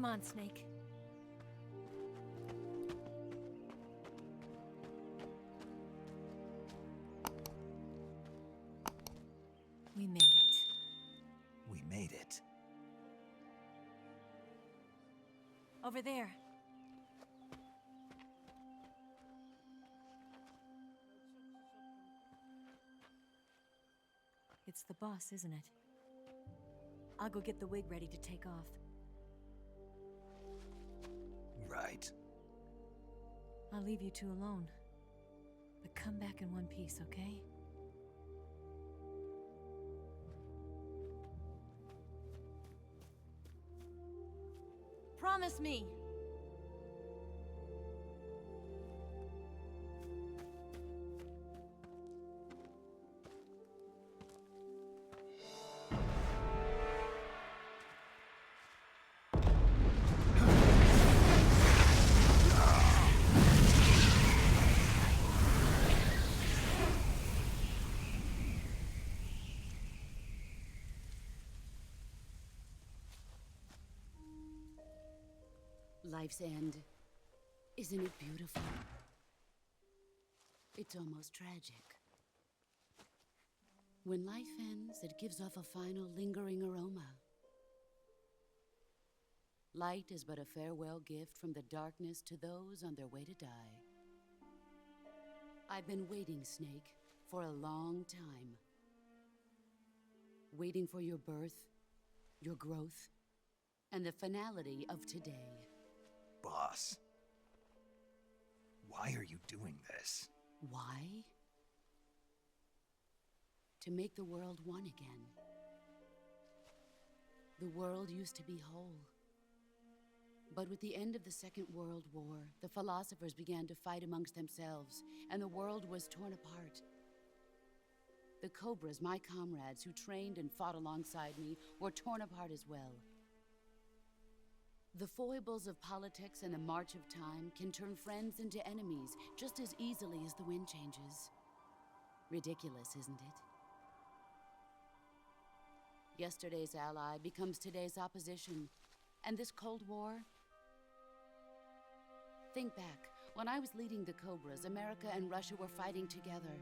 Come on, Snake. We made it. We made it. Over there. It's the boss, isn't it? I'll go get the wig ready to take off. Right. I'll leave you two alone. But come back in one piece, okay? Promise me! Life's end. Isn't it beautiful? It's almost tragic. When life ends, it gives off a final lingering aroma. Light is but a farewell gift from the darkness to those on their way to die. I've been waiting, Snake, for a long time. Waiting for your birth, your growth, and the finality of today. Boss. Why are you doing this? Why? To make the world one again. The world used to be whole. But with the end of the Second World War, the philosophers began to fight amongst themselves, and the world was torn apart. The Cobras, my comrades who trained and fought alongside me, were torn apart as well. The foibles of politics and the march of time can turn friends into enemies just as easily as the wind changes. Ridiculous, isn't it? Yesterday's ally becomes today's opposition. And this Cold War? Think back. When I was leading the Cobras, America and Russia were fighting together.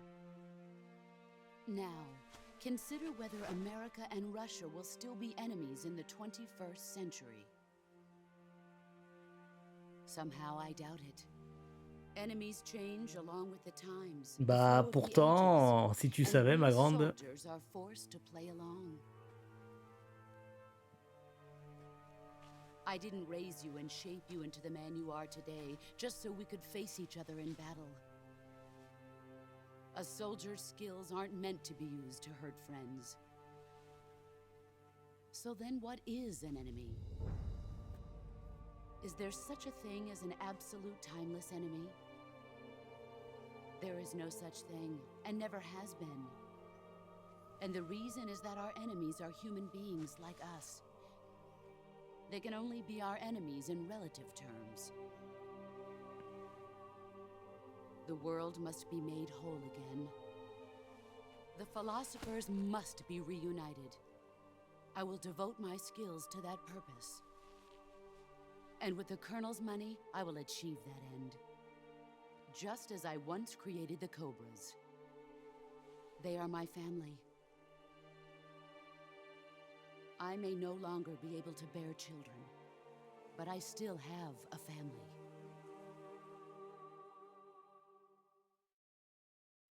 Now, consider whether America and Russia will still be enemies in the 21st century. Somehow I doubt it. Enemies change along with the times. Bah pourtant, si tu savais, ma grande. Soldiers are forced to play along. I didn't raise you and shape you into the man you are today just so we could face each other in battle. A soldier's skills aren't meant to be used to hurt friends. So then what is an enemy? Is there such a thing as an absolute timeless enemy? There is no such thing, and never has been. And the reason is that our enemies are human beings like us. They can only be our enemies in relative terms. The world must be made whole again. The philosophers must be reunited. I will devote my skills to that purpose. And with the Colonel's money, I will achieve that end. Just as I once created the Cobras. They are my family. I may no longer be able to bear children, but I still have a family.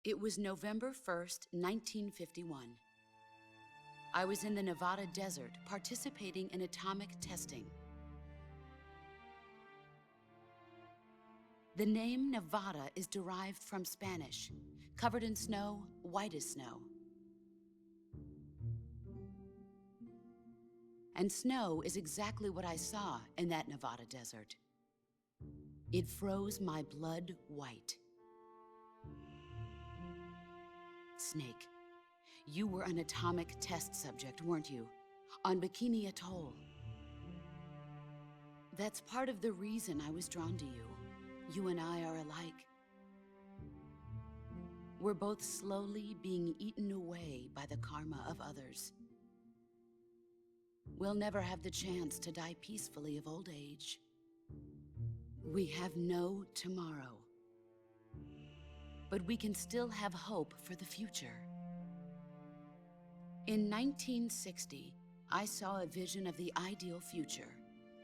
It was November 1st, 1951. I was in the Nevada desert participating in atomic testing. The name Nevada is derived from Spanish, covered in snow, white as snow. And snow is exactly what I saw in that Nevada desert. It froze my blood white. Snake, you were an atomic test subject, weren't you? On Bikini Atoll. That's part of the reason I was drawn to you. You and I are alike. We're both slowly being eaten away by the karma of others. we'll never have the chance to die peacefully of old age. We have no tomorrow. But we can still have hope for the future. In 1960, I saw a vision of the ideal future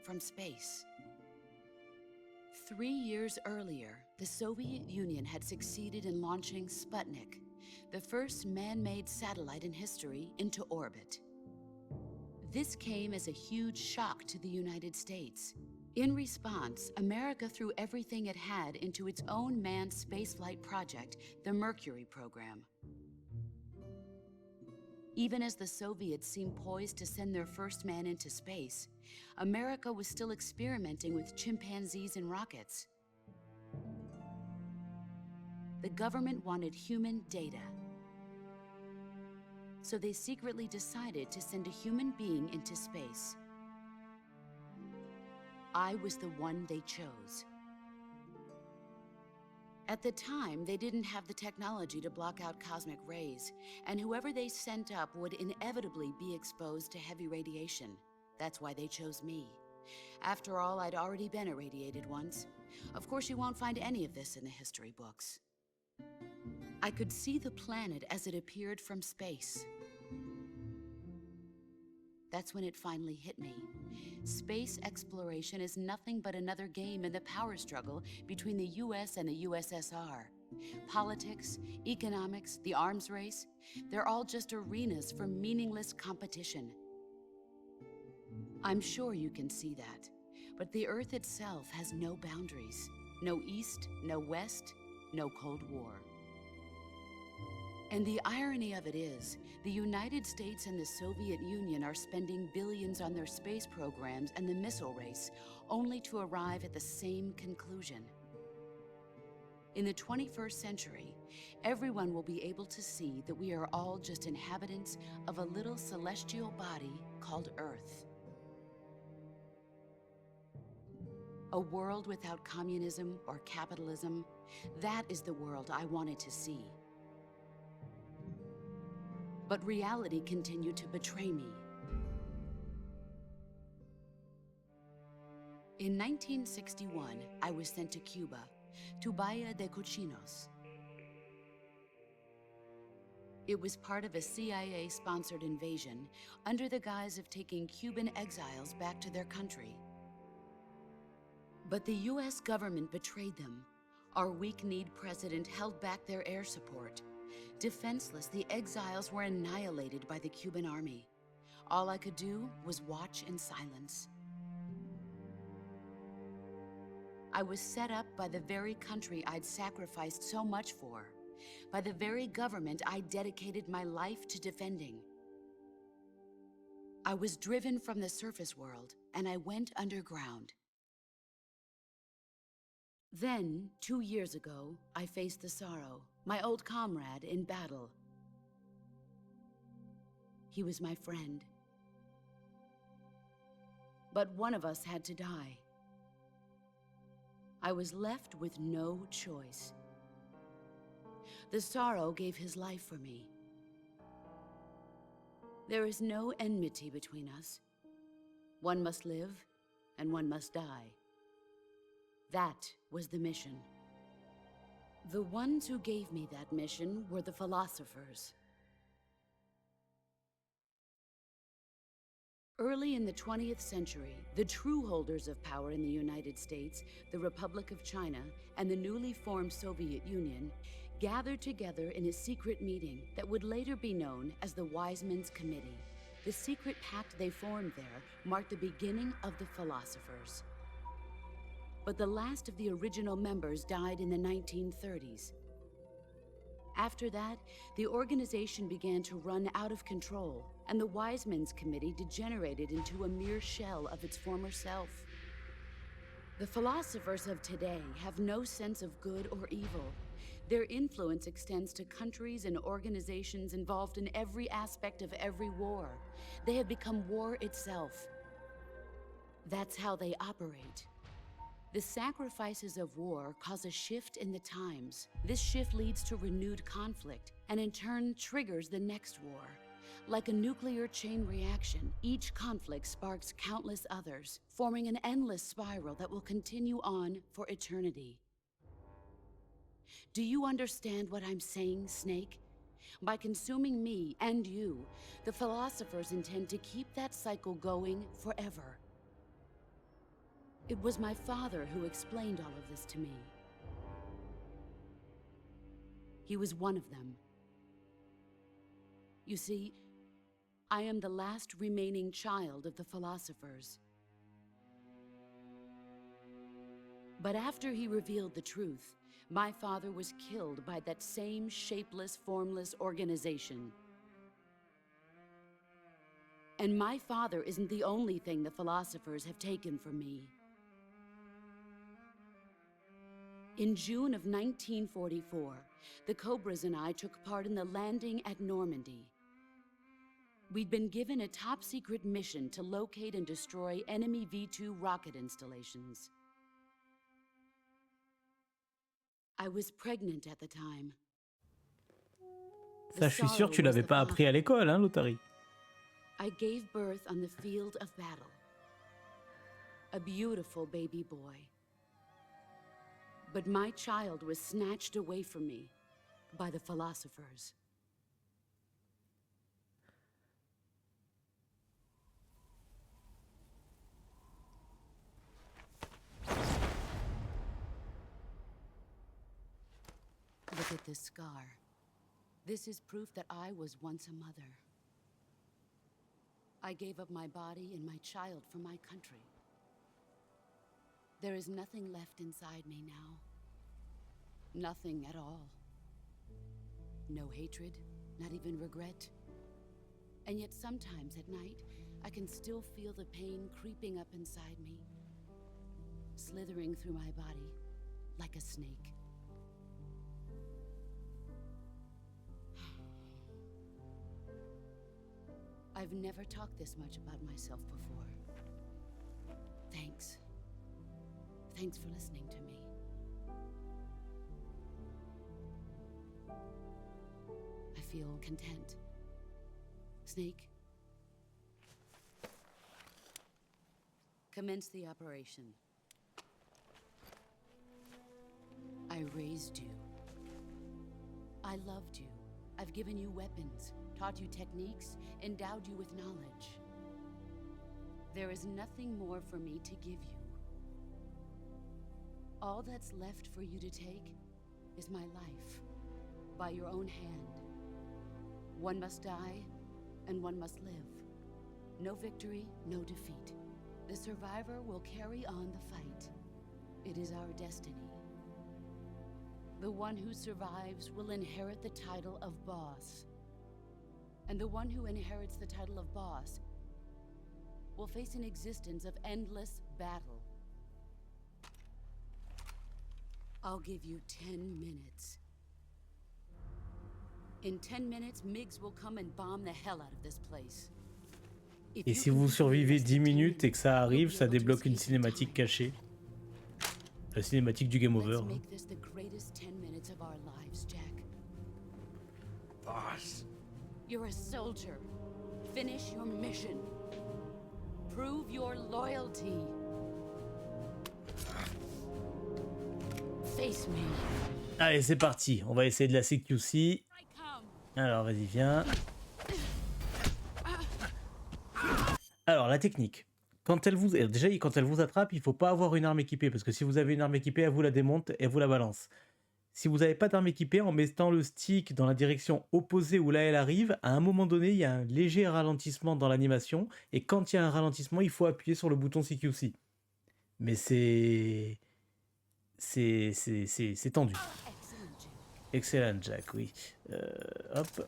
from space. 3 years earlier, the Soviet Union had succeeded in launching Sputnik, the first man-made satellite in history, into orbit. This came as a huge shock to the United States. In response, America threw everything it had into its own manned spaceflight project, the Mercury program. Even as the Soviets seemed poised to send their first man into space, America was still experimenting with chimpanzees and rockets. The government wanted human data. So they secretly decided to send a human being into space. I was the one they chose. At the time, they didn't have the technology to block out cosmic rays, and whoever they sent up would inevitably be exposed to heavy radiation. That's why they chose me. After all, I'd already been irradiated once. Of course, you won't find any of this in the history books. I could see the planet as it appeared from space. That's when it finally hit me. Space exploration is nothing but another game in the power struggle between the US and the USSR. Politics, economics, the arms race, they're all just arenas for meaningless competition. I'm sure you can see that, but the Earth itself has no boundaries. No East, no West, no Cold War. And the irony of it is, the United States and the Soviet Union are spending billions on their space programs and the missile race, only to arrive at the same conclusion. In the 21st century, everyone will be able to see that we are all just inhabitants of a little celestial body called Earth. A world without communism or capitalism, that is the world I wanted to see. But reality continued to betray me. In 1961, I was sent to Cuba, to Bahia de Cochinos. It was part of a CIA-sponsored invasion under the guise of taking Cuban exiles back to their country. But the US government betrayed them. Our weak-kneed president held back their air support. Defenseless, the exiles were annihilated by the Cuban army. All I could do was watch in silence. I was set up by the very country I'd sacrificed so much for, by the very government I dedicated my life to defending. I was driven from the surface world, and I went underground. Then, 2 years ago, I faced the Sorrow, my old comrade in battle. He was my friend. But one of us had to die. I was left with no choice. The Sorrow gave his life for me. There is no enmity between us. One must live, and one must die. That was the mission. The ones who gave me that mission were the philosophers. Early in the 20th century, the true holders of power in the United States, the Republic of China, and the newly formed Soviet Union gathered together in a secret meeting that would later be known as the Wise Men's Committee. The secret pact they formed there marked the beginning of the philosophers. But the last of the original members died in the 1930s. After that, the organization began to run out of control, and the Wise Men's Committee degenerated into a mere shell of its former self. The philosophers of today have no sense of good or evil. Their influence extends to countries and organizations involved in every aspect of every war. They have become war itself. That's how they operate. The sacrifices of war cause a shift in the times. This shift leads to renewed conflict, and in turn triggers the next war. Like a nuclear chain reaction, each conflict sparks countless others, forming an endless spiral that will continue on for eternity. Do you understand what I'm saying, Snake? By consuming me and you, the philosophers intend to keep that cycle going forever. It was my father who explained all of this to me. He was one of them. You see, I am the last remaining child of the philosophers. But after he revealed the truth, my father was killed by that same shapeless, formless organization. And my father isn't the only thing the philosophers have taken from me. In June of 1944, the Cobras and I took part in the landing at Normandy. We'd been given a top-secret mission to locate and destroy enemy V-2 rocket installations. I was pregnant at the time. Ça, je suis sûr que tu l'avais pas appris à l'école, hein, l'Otari. I gave birth on the field of battle. A beautiful baby boy. But my child was snatched away from me by the philosophers. Look at this scar. This is proof that I was once a mother. I gave up my body and my child for my country. There is nothing left inside me now. Nothing at all. No hatred, not even regret. And yet sometimes at night, I can still feel the pain creeping up inside me, slithering through my body like a snake. I've never talked this much about myself before. Thanks. Thanks for listening to me. I feel content. Snake? Commence the operation. I raised you. I loved you. I've given you weapons, taught you techniques, endowed you with knowledge. There is nothing more for me to give you. All that's left for you to take is my life, by your own hand. One must die, and one must live. No victory, no defeat. The survivor will carry on the fight. It is our destiny. The one who survives will inherit the title of boss. And the one who inherits the title of boss will face an existence of endless battle. I'll give you 10 minutes. In 10 minutes, MiGs will come and bomb the hell out of this place. Et si vous survivez 10 minutes et que ça arrive, ça débloque une cinématique cachée. La cinématique du game over. Boss. You're a soldier. Finish your mission. Prove your loyalty. Face me. Allez, c'est parti. On va essayer de la CQC. Alors, vas-y, viens. Alors, la technique. Quand elle vous attrape, il ne faut pas avoir une arme équipée. Parce que si vous avez une arme équipée, elle vous la démonte et elle vous la balance. Si vous n'avez pas d'arme équipée, en mettant le stick dans la direction opposée où là elle arrive, à un moment donné, il y a un léger ralentissement dans l'animation. Et quand il y a un ralentissement, il faut appuyer sur le bouton CQC. Mais c'est tendu. Excellent, Jack, oui. Hop.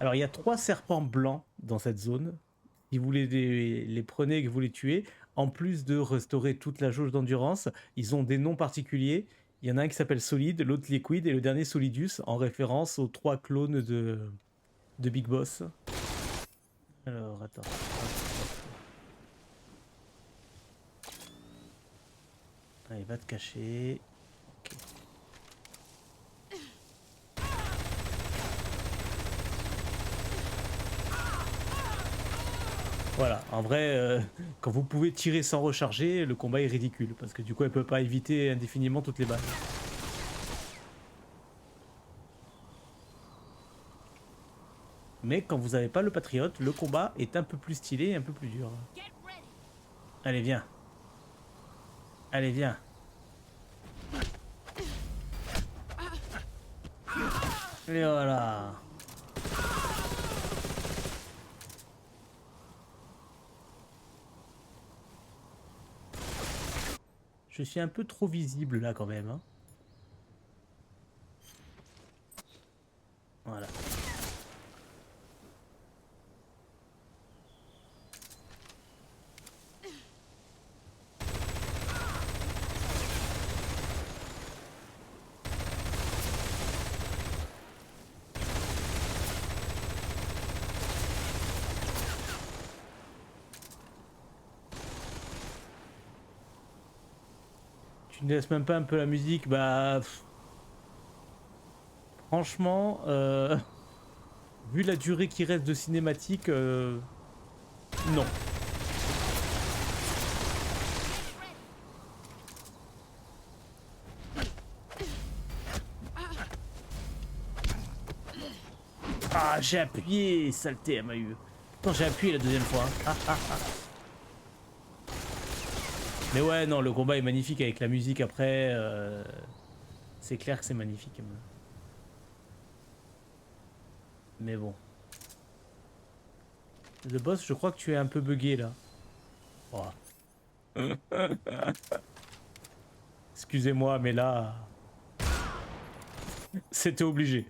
Alors, il y a 3 serpents blancs dans cette zone. Si vous les prenez et que vous les tuez, en plus de restaurer toute la jauge d'endurance, ils ont des noms particuliers. Il y en a un qui s'appelle Solide, l'autre Liquid et le dernier Solidus, en référence aux 3 clones de Big Boss. Alors, attends. Allez, va te cacher. Ok. Voilà, en vrai, quand vous pouvez tirer sans recharger, le combat est ridicule, parce que du coup, elle peut pas éviter indéfiniment toutes les balles. Mais quand vous n'avez pas le patriote, le combat est un peu plus stylé et un peu plus dur. Allez, viens. Allez, viens. Et voilà. Je suis un peu trop visible là quand même. Hein. Voilà. Tu ne laisses même pas un peu la musique, bah... Franchement, vu la durée qui reste de cinématique, non. Ah, j'ai appuyé, saleté, elle m'a eu. Non, j'ai appuyé la deuxième fois. Ah, ah, ah. Mais ouais, non, le combat est magnifique avec la musique après. C'est clair que c'est magnifique. Mais bon. Le boss, je crois que tu es un peu bugué là. Oh. Excusez-moi, mais là... C'était obligé.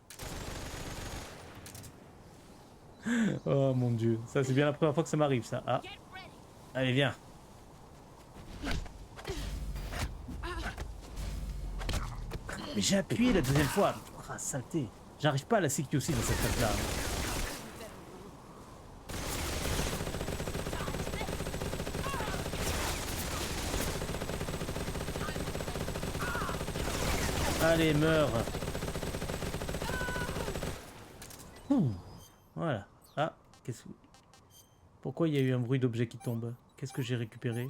Oh mon dieu. Ça, c'est bien la première fois que ça m'arrive, ça. Ah. Allez, viens. Mais j'ai appuyé la deuxième fois. Ah, saleté. J'arrive pas à la sécu aussi dans cette phase-là. Allez, meurs. Ouh. Voilà. Ah, qu'est-ce que... Pourquoi il y a eu un bruit d'objet qui tombe? Qu'est-ce que j'ai récupéré?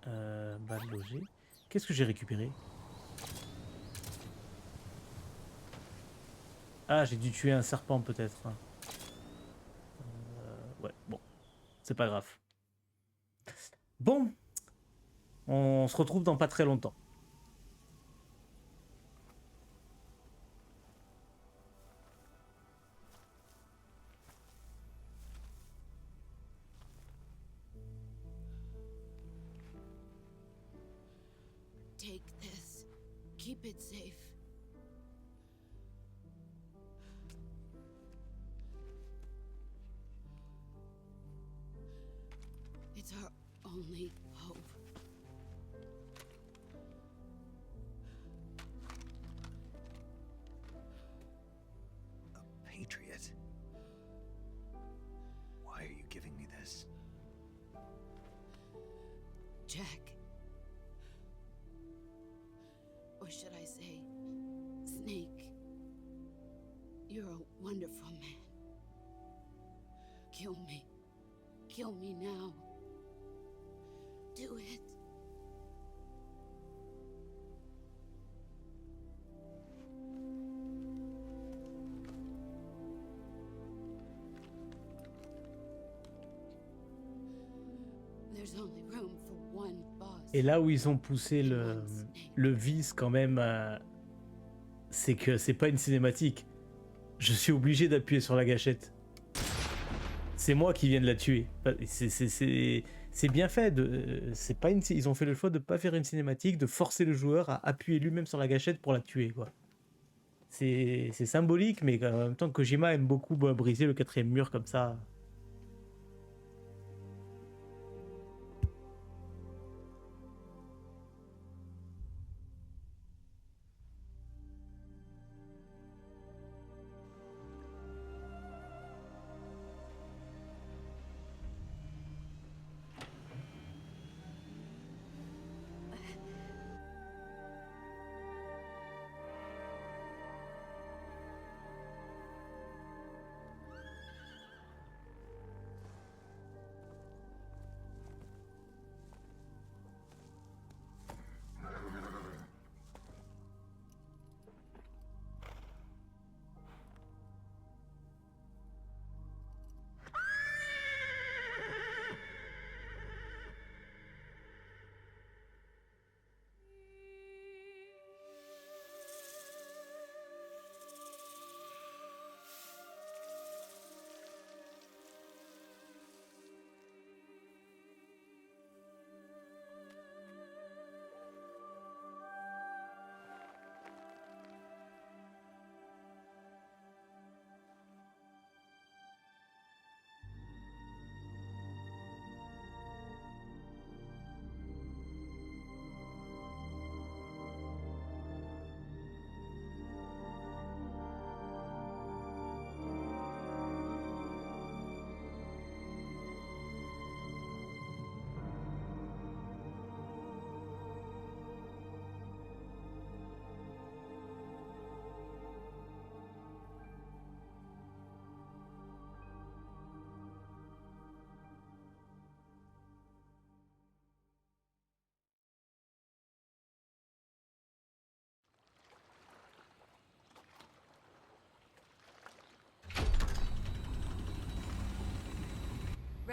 Balle logée. Qu'est-ce que j'ai récupéré? Ah, j'ai dû tuer un serpent peut-être. Ouais, bon. C'est pas grave. Bon. On se retrouve dans pas très longtemps. Take this. Keep it safe. It's our only hope. A patriot? Why are you giving me this? Jack. Or should I say, Snake? You're a wonderful man. Kill me. Kill me now. Do it. There's only room for one boss. Et là où ils ont poussé le vice quand même, c'est que c'est pas une cinématique. Je suis obligé d'appuyer sur la gâchette. C'est moi qui viens de la tuer. C'est bien fait. C'est pas ils ont fait le choix de pas faire une cinématique, de forcer le joueur à appuyer lui-même sur la gâchette pour la tuer, quoi. C'est symbolique, mais en même temps, Kojima aime beaucoup briser le quatrième mur comme ça.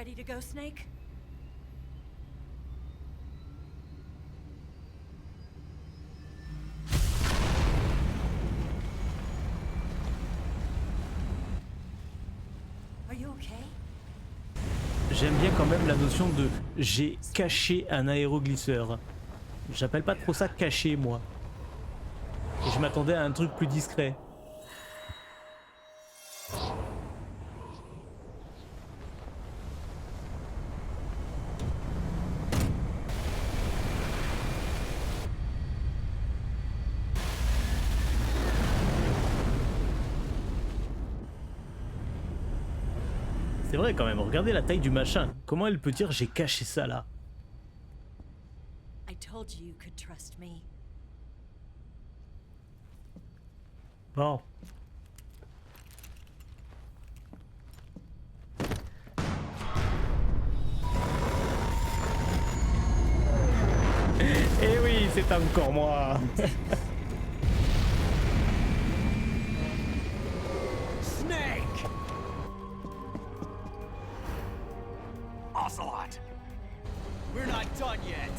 Ready to go, Snake? Are you okay? J'aime bien quand même la notion de j'ai caché un aéroglisseur. J'appelle pas trop ça caché, moi. Et je m'attendais à un truc plus discret. C'est vrai quand même, regardez la taille du machin. Comment elle peut dire j'ai caché ça là? I told you you could trust me. Bon. Eh oui, c'est encore moi. Snake! Ocelot! We're not done yet.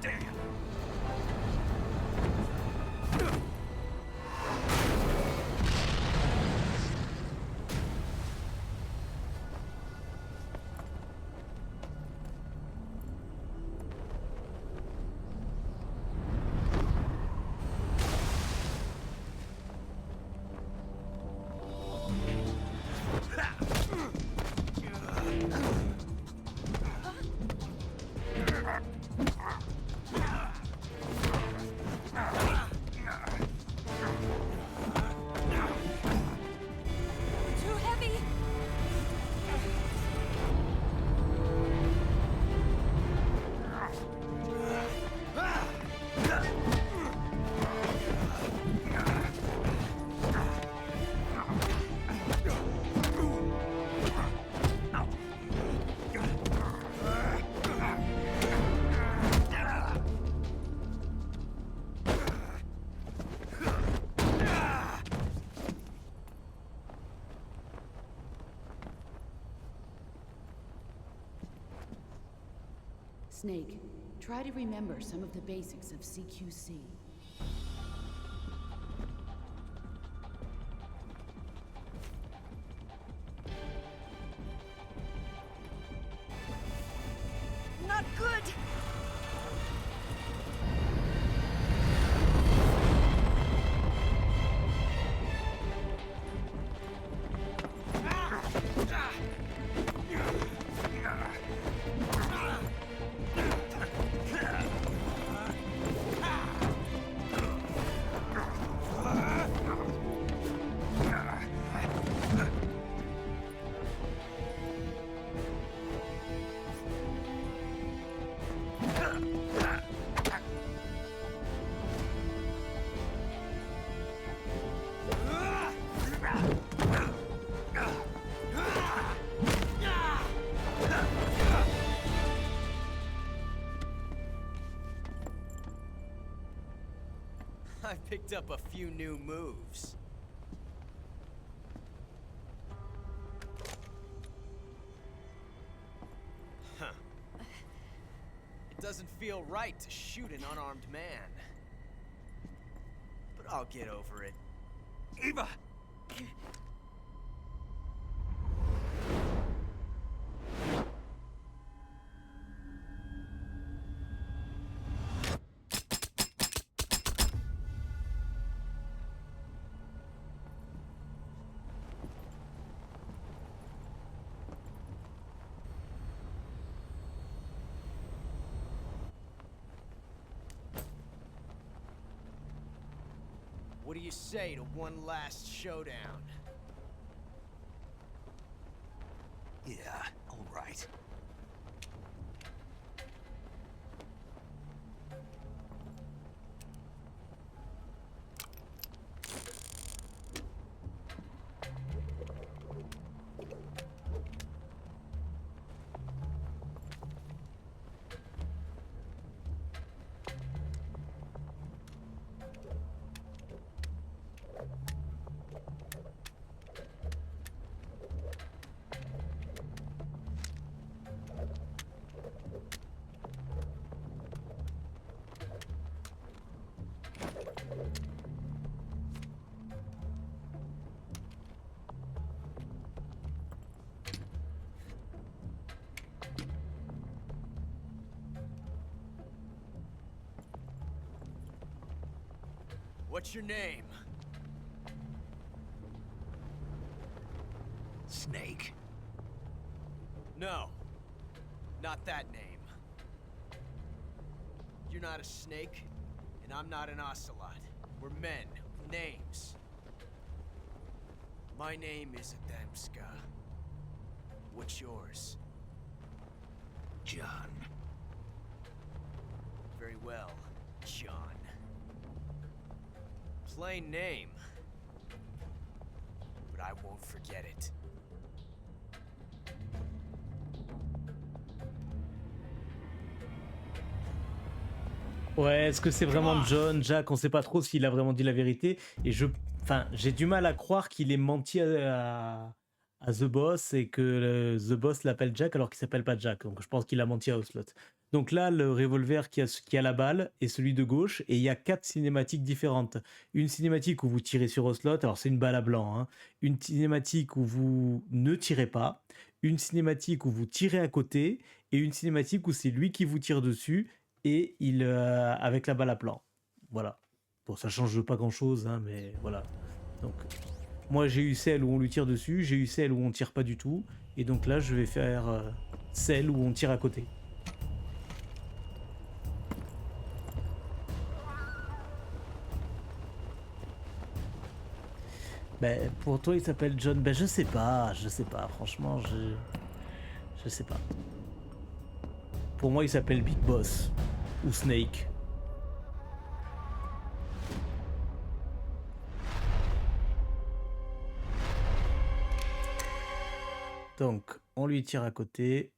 Damn! Too heavy! Snake, try to remember some of the basics of CQC. Not good! I picked up a few new moves. Huh. It doesn't feel right to shoot an unarmed man. But I'll get over it. Eva! What do you say to one last showdown? Yeah, all right. What's your name? Snake. No. Not that name. You're not a snake, and I'm not an ocelot. We're men with names. My name is Adamska. What's yours? John. Very well, John. Plain name. But I won't forget it. Ouais, est-ce que c'est vraiment John, Jack? On sait pas trop s'il a vraiment dit la vérité. Et j'ai du mal à croire qu'il ait menti à The Boss et que The Boss l'appelle Jack alors qu'il s'appelle pas Jack. Donc je pense qu'il a menti à Ocelot. Donc là, le revolver qui a la balle est celui de gauche et il y a 4 cinématiques différentes. Une cinématique où vous tirez sur Ocelot, alors c'est une balle à blanc. Hein. Une cinématique où vous ne tirez pas. Une cinématique où vous tirez à côté. Et une cinématique où c'est lui qui vous tire dessus et avec la balle à blanc. Voilà. Bon, ça change pas grand-chose, hein, mais voilà. Donc, moi j'ai eu celle où on lui tire dessus, j'ai eu celle où on tire pas du tout, et donc là je vais faire celle où on tire à côté. Ben, pour toi il s'appelle John, ben je sais pas, franchement je sais pas. Pour moi il s'appelle Big Boss, ou Snake. Donc, on lui tire à côté.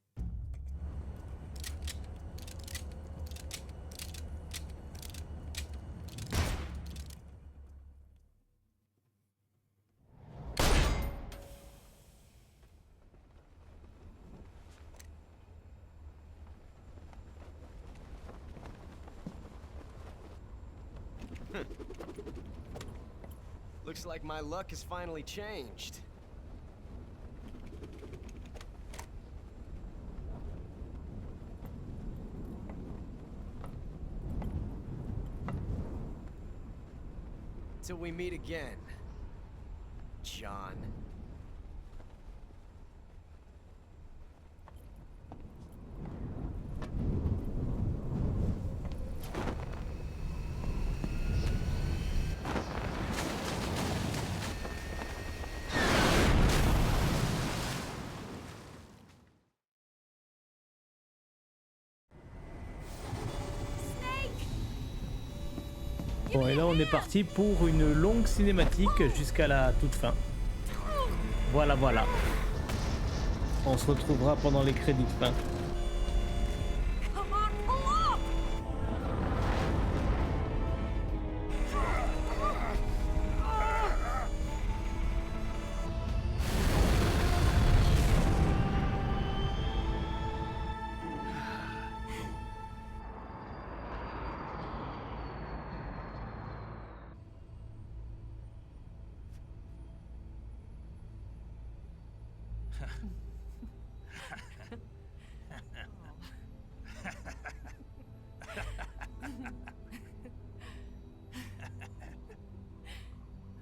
Looks like my luck has finally changed. Till we meet again, John. Bon, et là on est parti pour une longue cinématique jusqu'à la toute fin. Voilà, voilà. On se retrouvera pendant les crédits de fin.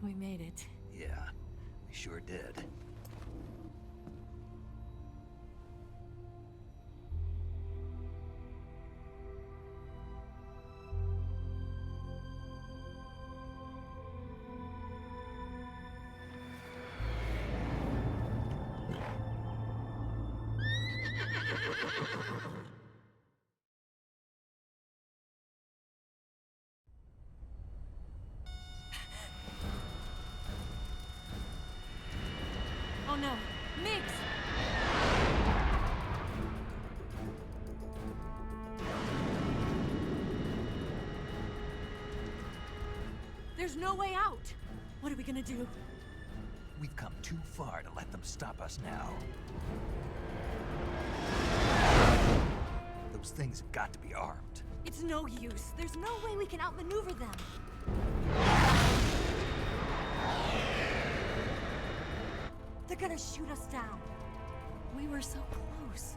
We made it. Yeah, we sure did. Oh no, Migs! There's no way out! What are we gonna do? We've come too far to let them stop us now. Those things have got to be armed. It's no use. There's no way we can outmaneuver them. They're gonna shoot us down. We were so close.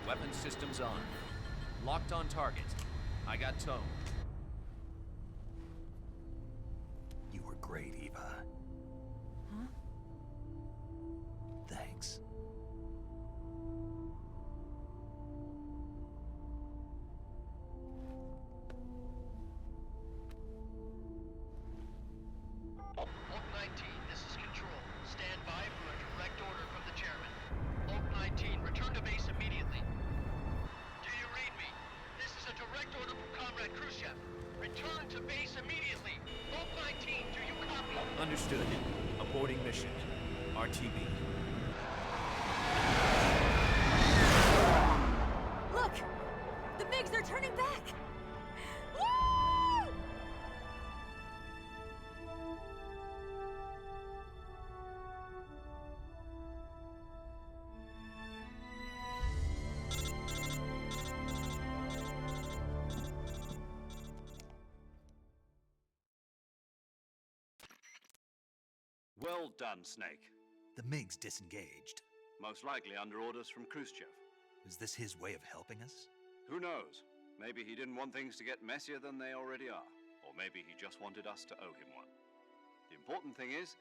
Weapon systems on. Locked on target. I got tone. great, Eva. Huh? Thanks. Oak 19, this is Control. Stand by for a direct order from the chairman. Oak 19, return to base immediately. Do you read me? This is a direct order from Comrade Khrushchev. Return to base immediately. Oak 19, do you copy? Understood. Aborting mission. RTB. Look! The MiGs are turning back! Woo! Well done, Snake. The MiG's disengaged. Most likely under orders from Khrushchev. Is this his way of helping us? Who knows? Maybe he didn't want things to get messier than they already are. Or maybe he just wanted us to owe him one. The important thing is,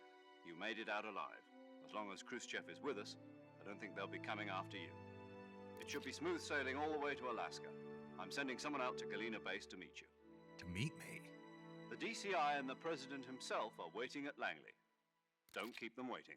you made it out alive. As long as Khrushchev is with us, I don't think they'll be coming after you. It should be smooth sailing all the way to Alaska. I'm sending someone out to Galena Base to meet you. To meet me? The DCI and the President himself are waiting at Langley. Don't keep them waiting.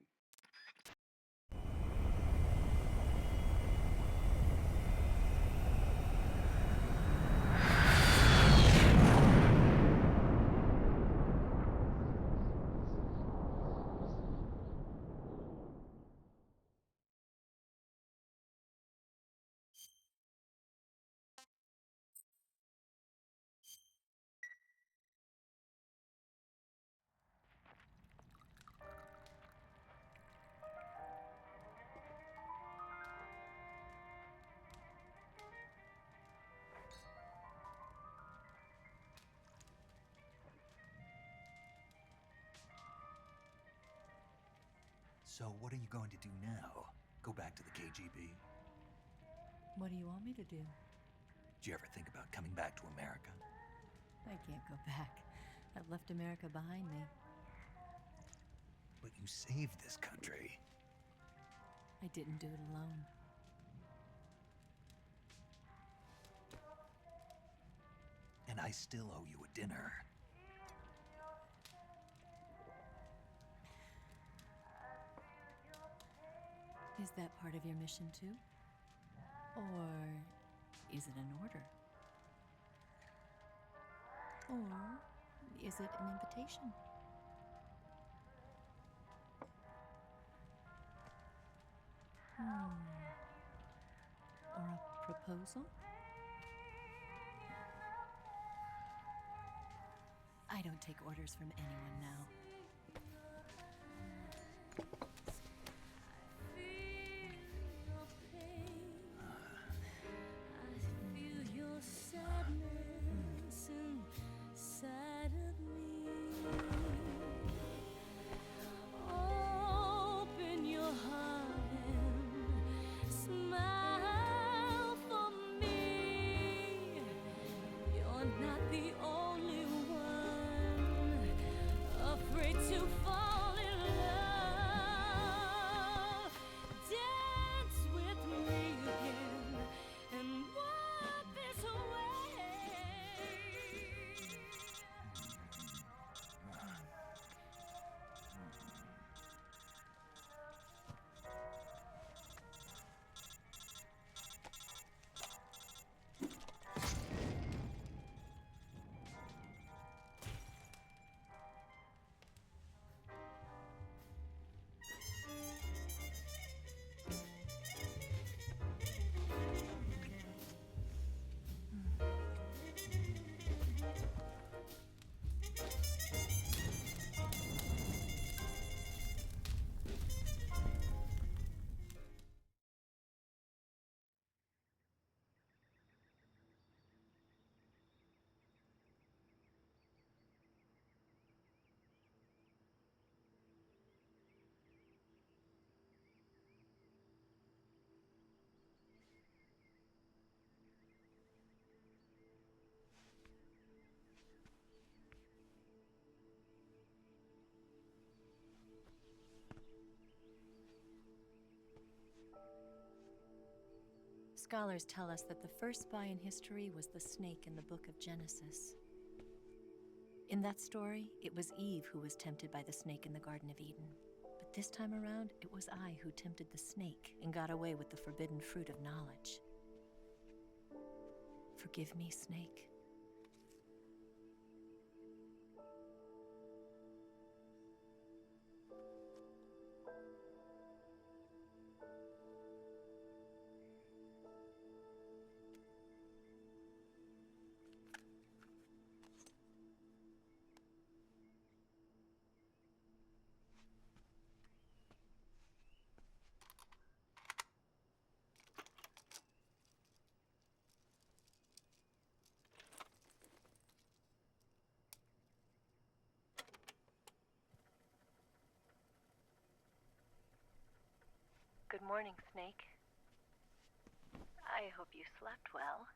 So what are you going to do now? Go back to the KGB? What do you want me to do? Did you ever think about coming back to America? I can't go back. I've left America behind me. But you saved this country. I didn't do it alone. And I still owe you a dinner. Is that part of your mission too? Or is it an order? Or is it an invitation? Or a proposal? I don't take orders from anyone now. Not the only one afraid. Scholars tell us that the first spy in history was the snake in the book of Genesis. In that story, it was Eve who was tempted by the snake in the Garden of Eden. But this time around, it was I who tempted the snake and got away with the forbidden fruit of knowledge. Forgive me, Snake. Good morning, Snake. I hope you slept well.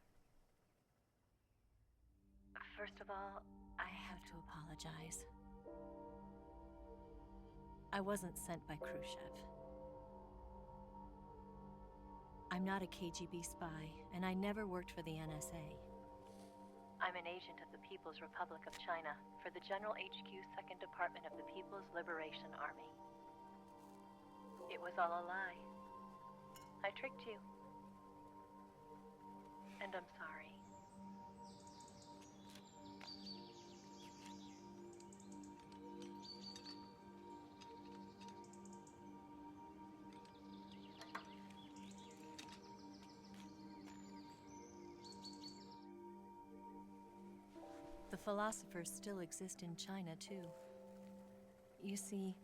First of all, I have to apologize. I wasn't sent by Khrushchev. I'm not a KGB spy, and I never worked for the NSA. I'm an agent of the People's Republic of China for the General HQ 2nd Department of the People's Liberation Army. It was all a lie. I tricked you. And I'm sorry. The philosophers still exist in China, too. You see,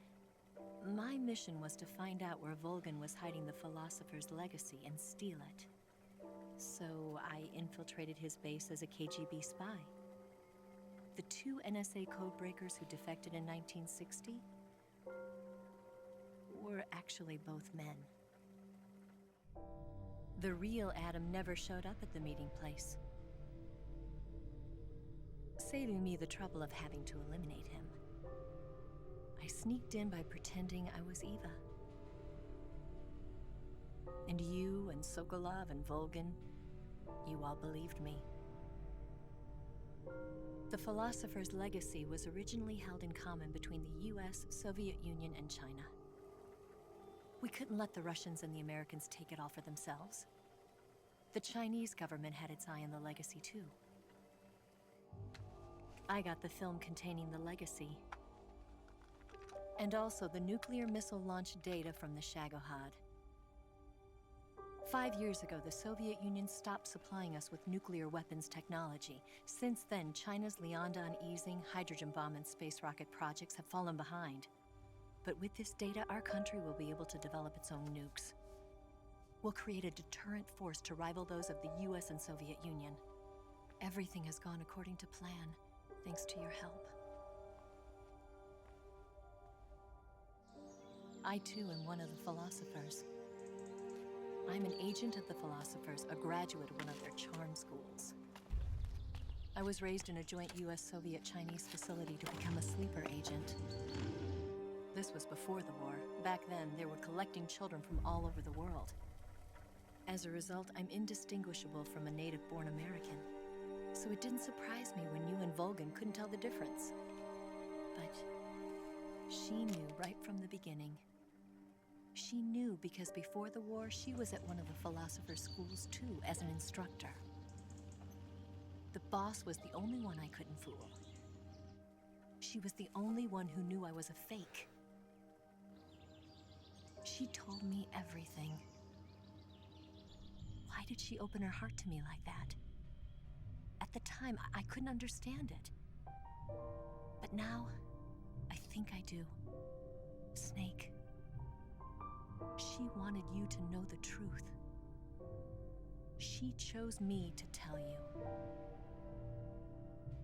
my mission was to find out where Volgan was hiding the philosopher's legacy and steal it. So I infiltrated his base as a KGB spy. The two NSA codebreakers who defected in 1960 were actually both men. The real Adam never showed up at the meeting place, saving me the trouble of having to eliminate him. I sneaked in by pretending I was Eva. And you and Sokolov and Volgan, you all believed me. The philosopher's legacy was originally held in common between the US, Soviet Union, and China. We couldn't let the Russians and the Americans take it all for themselves. The Chinese government had its eye on the legacy too. I got the film containing the legacy, and also the nuclear missile launch data from the Shagohod. 5 years ago, the Soviet Union stopped supplying us with nuclear weapons technology. Since then, China's Liandon easing, hydrogen bomb, and space rocket projects have fallen behind. But with this data, our country will be able to develop its own nukes. We'll create a deterrent force to rival those of the US and Soviet Union. Everything has gone according to plan, thanks to your help. I too am one of the philosophers. I'm an agent of the philosophers, a graduate of one of their charm schools. I was raised in a joint US-Soviet-Chinese facility to become a sleeper agent. This was before the war. Back then, they were collecting children from all over the world. As a result, I'm indistinguishable from a native-born American. So it didn't surprise me when you and Volgan couldn't tell the difference. But she knew right from the beginning. She knew because before the war, she was at one of the philosopher's schools too, as an instructor. The boss was the only one I couldn't fool. She was the only one who knew I was a fake. She told me everything. Why did she open her heart to me like that? At the time, I couldn't understand it. But now, I think I do. Snake. She wanted you to know the truth. She chose me to tell you.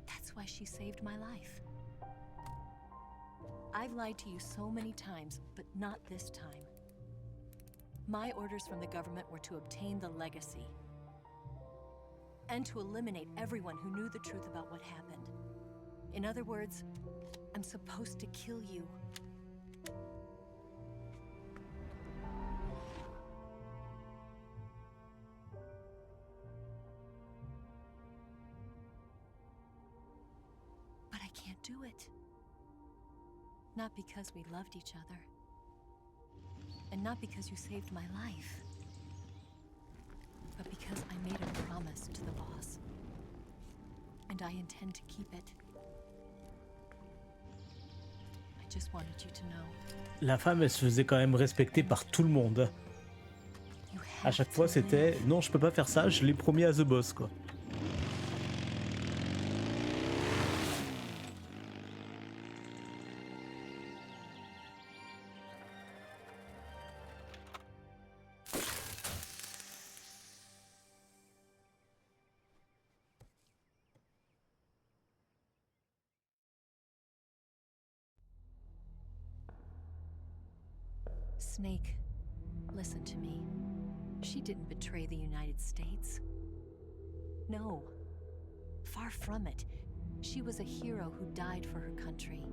That's why she saved my life. I've lied to you so many times, but not this time. My orders from the government were to obtain the legacy and to eliminate everyone who knew the truth about what happened. In other words, I'm supposed to kill you. do it. Not because we loved each other. And not because you saved my life. But because I made a promise to the boss. And I intend to keep it. I just wanted you to know. La femme, elle se faisait quand même respecter par tout le monde. You À have chaque to fois, c'était live. non, je peux pas faire ça, je l'ai promis à The Boss, quoi. Snake, listen to me. She didn't betray the United States. No. Far from it. She was a hero who died for her country.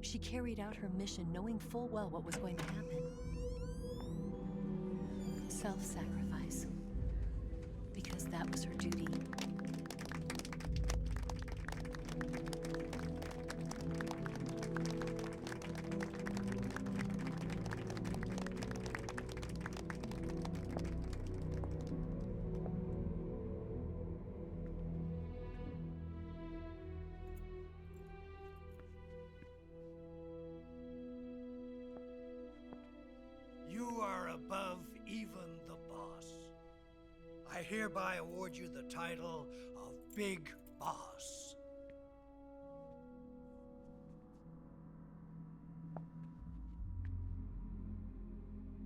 She carried out her mission knowing full well what was going to happen. Self-sacrifice. Because that was her duty. You are above even the boss. I hereby award you the title of Big Boss.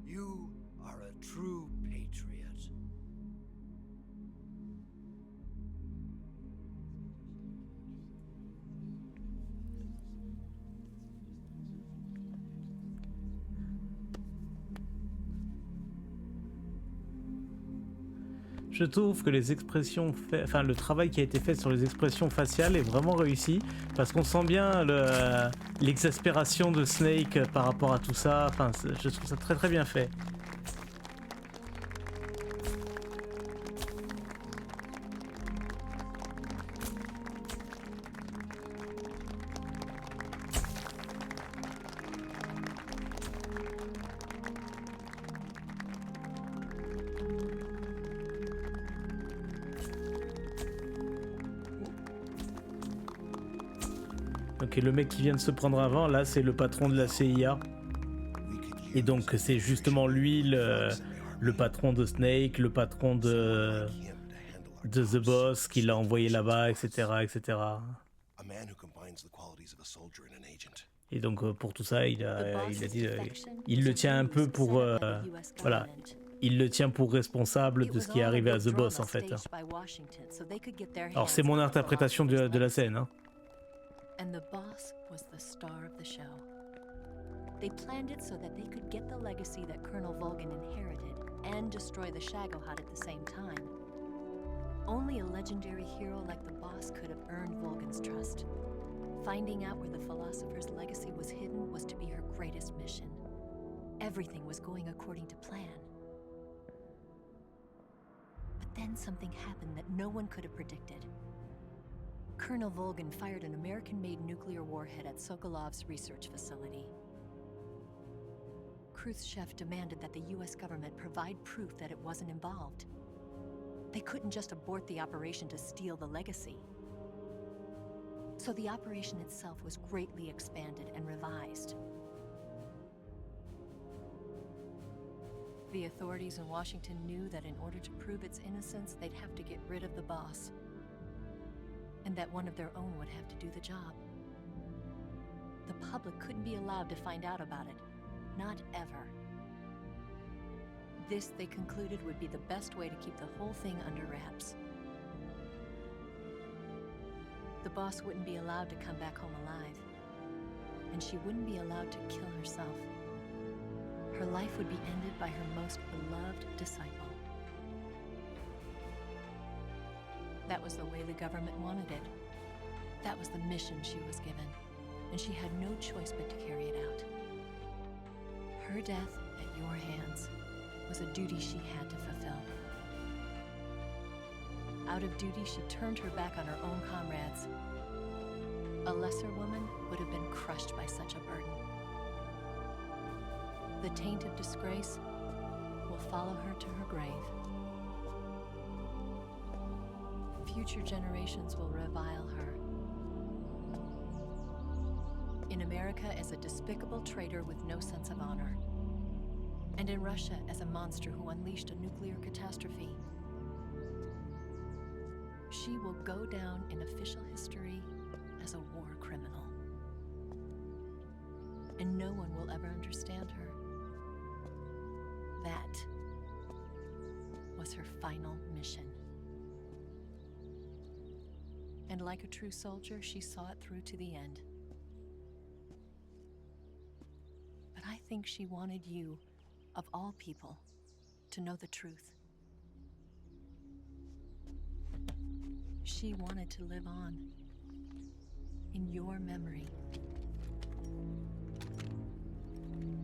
You are a true patriot. Je trouve que les expressions, enfin le travail qui a été fait sur les expressions faciales est vraiment réussi parce qu'on sent bien l'exaspération de Snake par rapport à tout ça. Enfin, je trouve ça très très bien fait. Ok, le mec qui vient de se prendre un vent, là, c'est le patron de la CIA. Et donc, c'est justement lui, le patron de Snake, le patron de The Boss, qui l'a envoyé là-bas, etc., etc. Et donc, pour tout ça, il a dit... il le tient un peu pour... voilà. Il le tient pour responsable de ce qui est arrivé à The Boss, en fait. Alors, c'est mon interprétation de la scène, hein. And the boss was the star of the show. They planned it so that they could get the legacy that Colonel Volgan inherited and destroy the Shagohod at the same time. Only a legendary hero like the boss could have earned Volgan's trust. Finding out where the philosopher's legacy was hidden was to be her greatest mission. Everything was going according to plan. But then something happened that no one could have predicted. Colonel Volgan fired an American-made nuclear warhead at Sokolov's research facility. Khrushchev demanded that the US government provide proof that it wasn't involved. They couldn't just abort the operation to steal the legacy. So the operation itself was greatly expanded and revised. The authorities in Washington knew that in order to prove its innocence, they'd have to get rid of the boss. And that one of their own would have to do the job. The public couldn't be allowed to find out about it. Not ever. This, they concluded, would be the best way to keep the whole thing under wraps. The boss wouldn't be allowed to come back home alive. And she wouldn't be allowed to kill herself. Her life would be ended by her most beloved disciple. That was the way the government wanted it. That was the mission she was given, and she had no choice but to carry it out. Her death at your hands was a duty she had to fulfill. Out of duty, she turned her back on her own comrades. A A lesser woman would have been crushed by such a burden. The taint of disgrace will follow her to her grave. Future generations will revile her. In America as a despicable traitor with no sense of honor. And in Russia as a monster who unleashed a nuclear catastrophe. She will go down in official history as a war criminal. And no one will ever understand her. That was her final mission. And like a true soldier, she saw it through to the end. But I think she wanted you, of all people, to know the truth. She wanted to live on in your memory.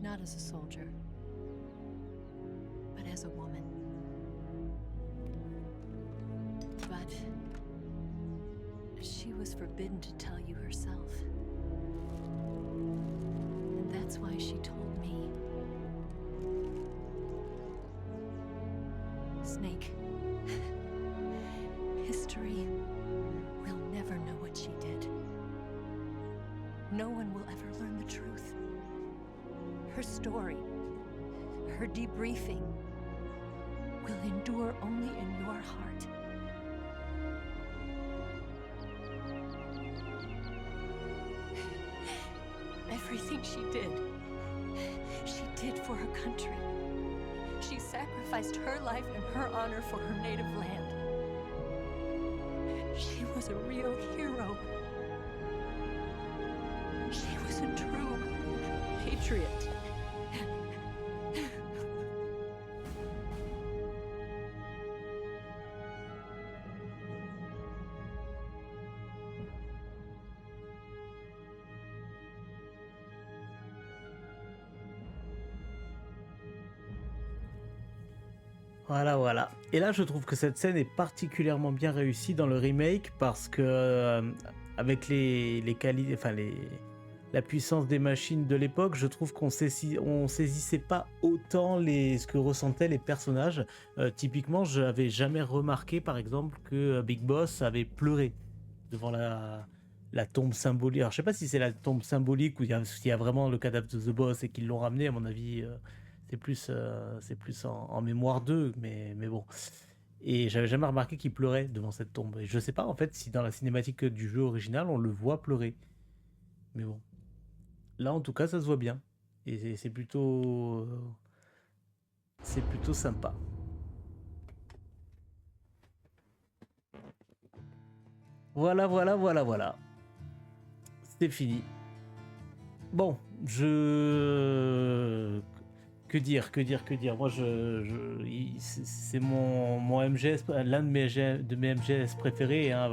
Not as a soldier, but as a woman. But she was forbidden to tell you herself. And that's why she told me. Snake, history will never know what she did. No one will ever learn the truth. Her story, her debriefing, will endure only in your heart. Everything she did for her country. She sacrificed her life and her honor for her native land. She was a real hero. She was a true patriot. Voilà, voilà. Et là, je trouve que cette scène est particulièrement bien réussie dans le remake parce que avec la puissance des machines de l'époque, je trouve qu'on saisissait pas autant ce que ressentaient les personnages. Typiquement, je n'avais jamais remarqué, par exemple, que Big Boss avait pleuré devant la tombe symbolique. Alors, je sais pas si c'est la tombe symbolique ou il y a vraiment le cadavre de The Boss et qu'ils l'ont ramené, à mon avis. C'est plus en mémoire d'eux, mais bon. Et j'avais jamais remarqué qu'il pleurait devant cette tombe. Et je sais pas en fait si dans la cinématique du jeu original on le voit pleurer. Mais bon. Là en tout cas ça se voit bien. Et c'est plutôt sympa. Voilà. C'est fini. Bon, Que dire. Moi, c'est mon MGS, l'un de mes MGS préférés, hein,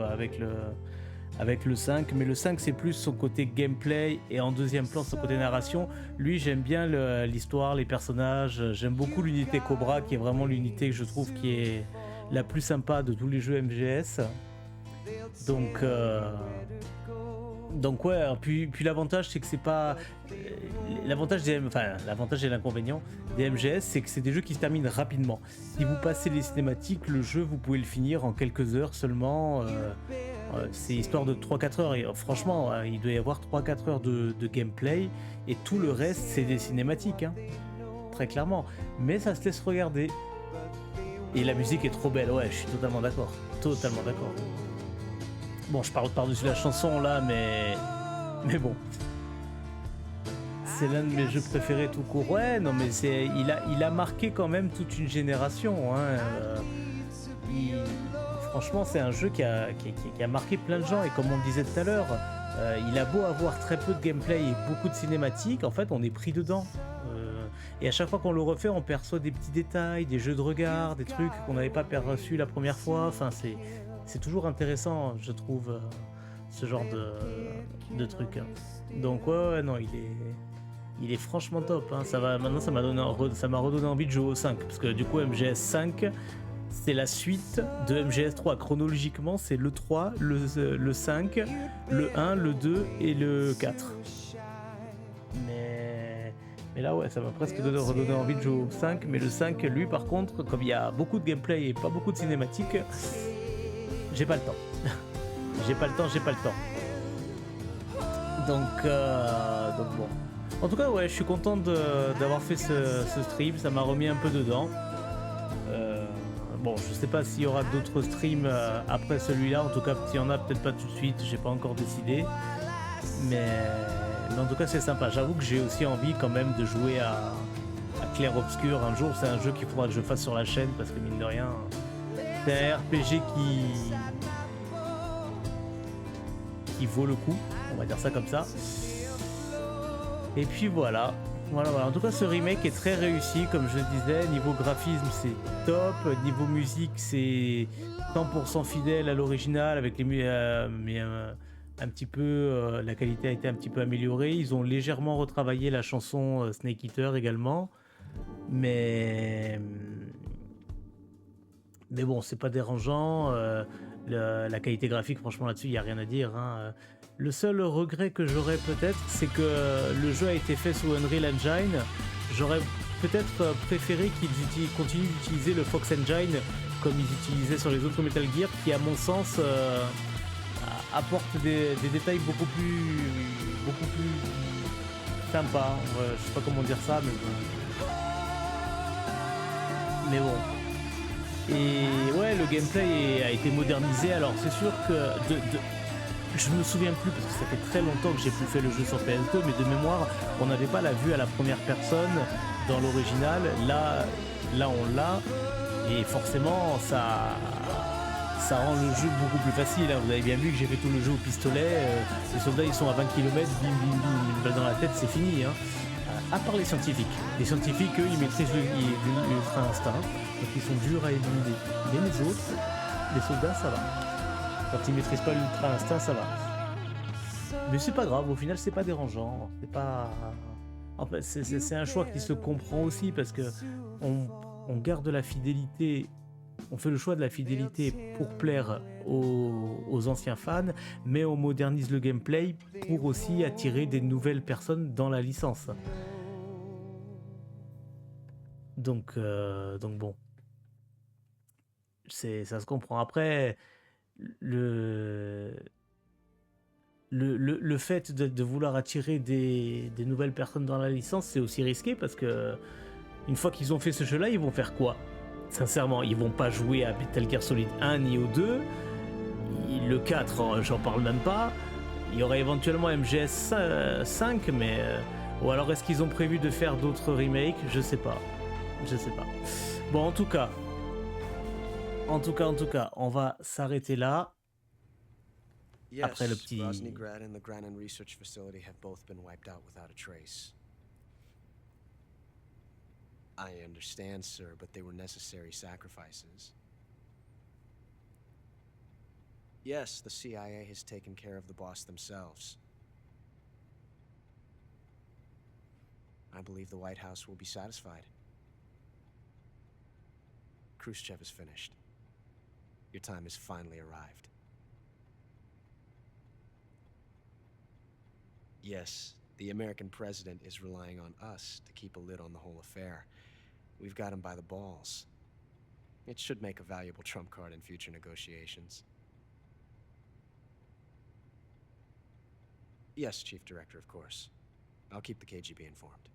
avec le 5. Mais le 5, c'est plus son côté gameplay et en deuxième plan, son côté narration. Lui, j'aime bien l'histoire, les personnages. J'aime beaucoup l'unité Cobra, qui est vraiment l'unité que je trouve qui est la plus sympa de tous les jeux MGS. Donc ouais, puis l'avantage c'est que c'est pas l'avantage et l'inconvénient des MGS, c'est que c'est des jeux qui se terminent rapidement. Si vous passez les cinématiques, le jeu vous pouvez le finir en quelques heures seulement. C'est histoire de 3-4 heures et franchement il doit y avoir 3-4 heures de gameplay et tout le reste c'est des cinématiques, hein, très clairement. Mais ça se laisse regarder et la musique est trop belle. Ouais, je suis totalement d'accord. Bon, je parle par-dessus la chanson là, mais bon. C'est l'un de mes jeux préférés tout court. Ouais, non, mais il a marqué quand même toute une génération. Hein. Franchement, c'est un jeu qui a marqué plein de gens. Et comme on le disait tout à l'heure, il a beau avoir très peu de gameplay et beaucoup de cinématiques, en fait, on est pris dedans. Et à chaque fois qu'on le refait, on perçoit des petits détails, des jeux de regard, des trucs qu'on n'avait pas perçus la première fois. Enfin, c'est toujours intéressant, je trouve, ce genre de truc. Donc ouais, non, il est franchement top. Hein. Maintenant, ça m'a redonné envie de jouer au 5, parce que du coup, MGS 5, c'est la suite de MGS3. Chronologiquement, c'est le 3, le 5, le 1, le 2 et le 4. Mais là, ouais, ça m'a presque redonné envie de jouer au 5. Mais le 5, lui, par contre, comme il y a beaucoup de gameplay et pas beaucoup de cinématiques, j'ai pas le temps. j'ai pas le temps. Donc bon. En tout cas, ouais, je suis content d'avoir fait ce stream. Ça m'a remis un peu dedans. Bon, je sais pas s'il y aura d'autres streams après celui-là. En tout cas, s'il y en a, peut-être pas tout de suite. J'ai pas encore décidé. Mais en tout cas, c'est sympa. J'avoue que j'ai aussi envie quand même de jouer à Clair Obscur un jour. C'est un jeu qu'il faudra que je fasse sur la chaîne parce que mine de rien, c'est un RPG qui vaut le coup. On va dire ça comme ça. Et puis voilà. Voilà. En tout cas, ce remake est très réussi, comme je le disais. Niveau graphisme, c'est top. Niveau musique, c'est 100% fidèle à l'original, avec les un petit peu, la qualité a été un petit peu améliorée. Ils ont légèrement retravaillé la chanson Snake Eater également, mais bon, c'est pas dérangeant. La qualité graphique, franchement, là-dessus, il n'y a rien à dire, hein. Le seul regret que j'aurais peut-être, c'est que le jeu a été fait sous Unreal Engine. J'aurais peut-être préféré qu'ils continuent d'utiliser le Fox Engine comme ils utilisaient sur les autres Metal Gear, qui, à mon sens, apporte des détails beaucoup plus sympas. Je sais pas comment dire ça, mais bon. Et ouais, le gameplay a été modernisé. Alors c'est sûr que je me souviens plus parce que ça fait très longtemps que j'ai plus fait le jeu sur PS2, mais de mémoire, on n'avait pas la vue à la première personne dans l'original. Là on l'a, et forcément ça rend le jeu beaucoup plus facile, hein. Vous avez bien vu que j'ai fait tout le jeu au pistolet. Les soldats ils sont à 20 km, bim bim bim, une balle dans la tête, c'est fini, hein. À part les scientifiques. Les scientifiques, eux, ils maîtrisent l'ultra instinct, donc ils sont durs à éliminer. Mais les autres, les soldats, ça va. Quand ils maîtrisent pas l'ultra instinct, ça va. Mais c'est pas grave, au final, c'est pas dérangeant. C'est pas. En fait, c'est un choix qui se comprend aussi parce que on garde la fidélité. On fait le choix de la fidélité pour plaire aux anciens fans, mais on modernise le gameplay pour aussi attirer des nouvelles personnes dans la licence. Donc bon, ça se comprend. Après, le fait de vouloir attirer des nouvelles personnes dans la licence, c'est aussi risqué parce que une fois qu'ils ont fait ce jeu-là, ils vont faire quoi ? Sincèrement, ils vont pas jouer à Metal Gear Solid 1 ni au 2. Le 4, j'en parle même pas. Il y aurait éventuellement MGS 5, mais... ou alors est-ce qu'ils ont prévu de faire d'autres remakes ? Je sais pas. Bon, en tout cas, on va s'arrêter là. Après le petit... Rosnigrad and the Granin Research Facility have both been wiped out without a trace. I understand, sir, but they were necessary sacrifices. Yes, the CIA has taken care of the boss themselves. I believe the White House will be satisfied. Khrushchev is finished. Your time has finally arrived. Yes, the American president is relying on us to keep a lid on the whole affair. We've got him by the balls. It should make a valuable trump card in future negotiations. Yes, Chief Director, of course. I'll keep the KGB informed.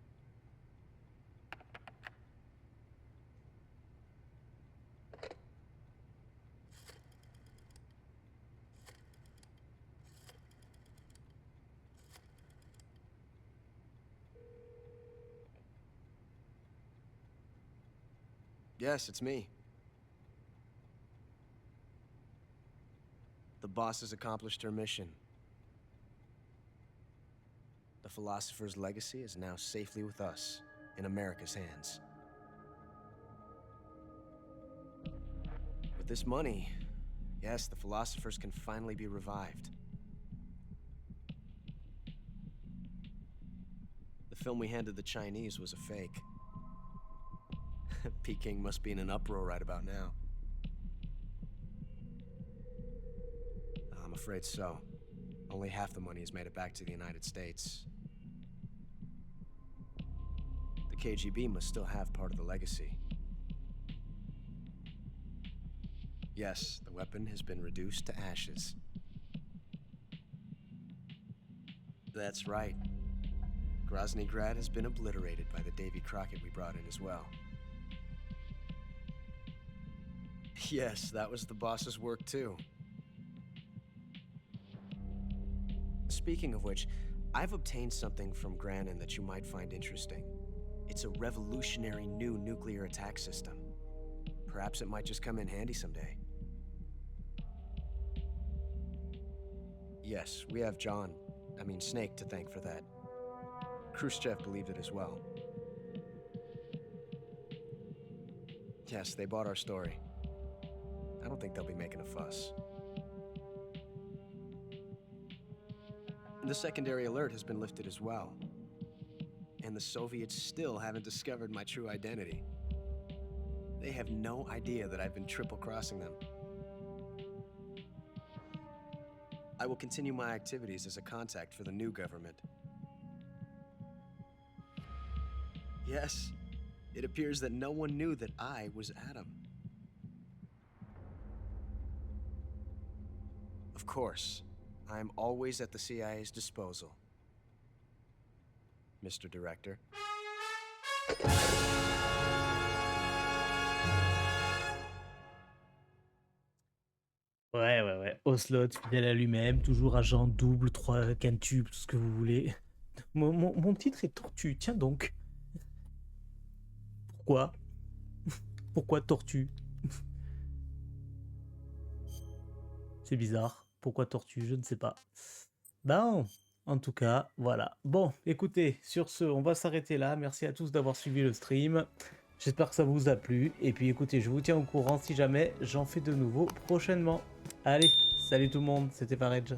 Yes, it's me. The boss has accomplished her mission. The philosopher's legacy is now safely with us, in America's hands. With this money, yes, the philosophers can finally be revived. The film we handed the Chinese was a fake. Peking must be in an uproar right about now. afraid so. Only half the money has made it back to the United States. The KGB must still have part of the legacy. Yes, the weapon has been reduced to ashes. That's right. Grozny Grad has been obliterated by the Davy Crockett we brought in as well. Yes, that was the boss's work too. Speaking of which, I've obtained something from Granin that you might find interesting. It's a revolutionary new nuclear attack system. Perhaps it might just come in handy someday. Yes, we have Snake to thank for that. Khrushchev believed it as well. Yes, they bought our story. I don't think they'll be making a fuss. The secondary alert has been lifted as well. And the Soviets still haven't discovered my true identity. They have no idea that I've been triple-crossing them. I will continue my activities as a contact for the new government. Yes, it appears that no one knew that I was Adam. Of course, I'm always at the CIA's disposal, Mr. Director. Ouais. Ocelot, fidèle à lui-même, toujours agent, double, 3, quintube, tout ce que vous voulez. Mon titre est Tortue, tiens donc. Pourquoi? Pourquoi Tortue? C'est bizarre. Pourquoi Tortue? Je ne sais pas. Ben, en tout cas, voilà. Bon, écoutez, sur ce, on va s'arrêter là. Merci à tous d'avoir suivi le stream. J'espère que ça vous a plu. Et puis écoutez, je vous tiens au courant si jamais j'en fais de nouveau prochainement. Allez, salut tout le monde, c'était Fareydj.